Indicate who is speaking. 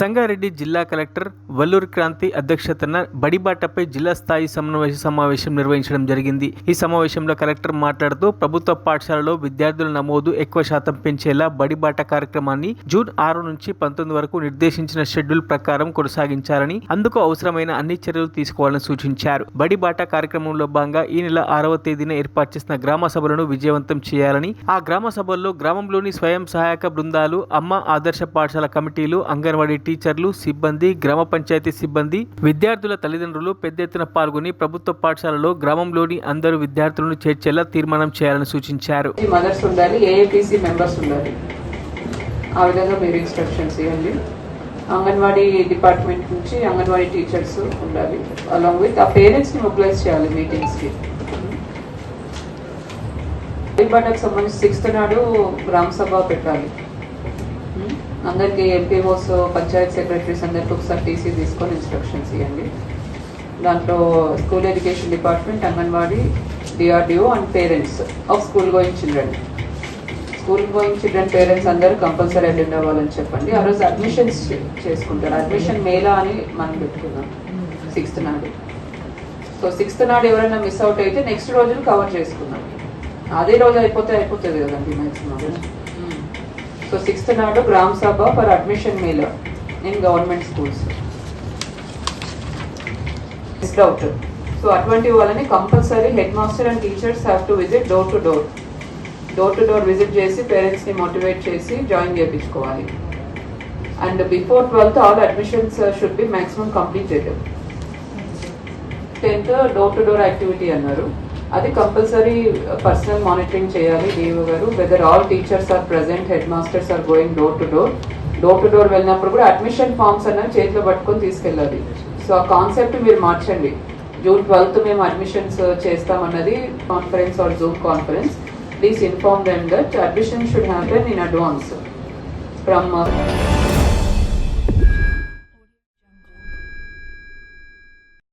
Speaker 1: సంగారెడ్డి జిల్లా కలెక్టర్ వల్లూరి క్రాంతి అధ్యక్షతన బడిబాటపై జిల్లా స్థాయి సమన్వయ సమావేశం నిర్వహించడం జరిగింది. ఈ సమావేశంలో కలెక్టర్ మాట్లాడుతూ ప్రభుత్వ పాఠశాలలో విద్యార్థుల నమోదు ఎక్కువ శాతం పెంచేలా బడిబాట కార్యక్రమాన్ని జూన్ 6 నుంచి 19 వరకు నిర్దేశించిన షెడ్యూల్ ప్రకారం కొనసాగించాలని, అందుకు అవసరమైన అన్ని చర్యలు తీసుకోవాలని సూచించారు. బడిబాట కార్యక్రమంలో భాగంగా ఈ నెల 6వ తేదీన ఏర్పాటు చేసిన గ్రామ సభలను విజయవంతం చేయాలని, ఆ గ్రామ సభల్లో గ్రామంలోని స్వయం సహాయక బృందాలు, అమ్మ ఆదర్శ పాఠశాల కమిటీలు, అంగన్వాడీ టీచర్లు, సిబ్బంది, గ్రామ పంచాయతీ సిబ్బంది, విద్యార్థుల తల్లిదండ్రులు పెద్ద ఎత్తున పాల్గొని ప్రభుత్వ పాఠశాలలో గ్రామంలోని అందరూ విద్యార్థులను చేర్చేలా తీర్మానం చేయాలని సూచించారు.
Speaker 2: మదర్స్ ఉండాలి, ఏఐపిసి మెంబర్స్ ఉండాలి. ఆ విధంగా మీరు ఇన్స్ట్రక్షన్స్ ఇవ్వండి. అంగన్వాడీ డిపార్ట్మెంట్ నుంచి అంగన్వాడీ టీచర్స్ ఉండాలి. అలాంగ్ విత్ ఆ పేరెంట్స్ ని మొబిలైజ్ చేయాలి మీటింగ్స్ కి. బడిబాటకు సంబంధించి 6th నాడు గ్రామ సభ పెట్టాలి. అందరికీ ఎంపీఓస్, పంచాయత్ సెక్రటరీస్ అందరికీ ఒకసారి టీసీ తీసుకొని ఇన్స్ట్రక్షన్స్ ఇవ్వండి. దాంట్లో school education department, anganwadi, DRDO and parents of school going children parents అందరూ కంపల్సరీ అటెండ్ అవ్వాలని చెప్పండి. ఆ రోజు అడ్మిషన్స్ చేసుకుంటారు. అడ్మిషన్ మేళా అని మనం పెట్టుకున్నాం 6th నాడు. సో 6th నాడు ఎవరైనా మిస్ అవుట్ అయితే నెక్స్ట్ రోజులు కవర్ చేసుకున్నాం. అదే రోజు అయిపోతుంది కదండి మ్యాక్సిమం. సో 6th నాడు గ్రామ సభ for admission mela in government schools. Missed out. So అటువంటి వాళ్ళని compulsory head master and teachers have to visit door to door visit చేసి పేరెంట్స్ ని మోటివేట్ చేసి జాయిన్ చేయించుకోవాలి. And before 12th all admissions should be maximum completed. 10th door to door activity అన్నారు. అది compulsory personal monitoring చేయాలి DO గారు. Whether all teachers are present, head masters are going door to door వెళ్ళినప్పుడు కూడా admission forms అన్నది చేతిలో పట్టుకొని తీసుకెళ్ళాలి. సో ఆ కాన్సెప్ట్ మీరు మార్చండి. జూన్ 12th మేము అడ్మిషన్స్ చేస్తామన్నది conference or Zoom conference. Please inform them that admission should happen in advance from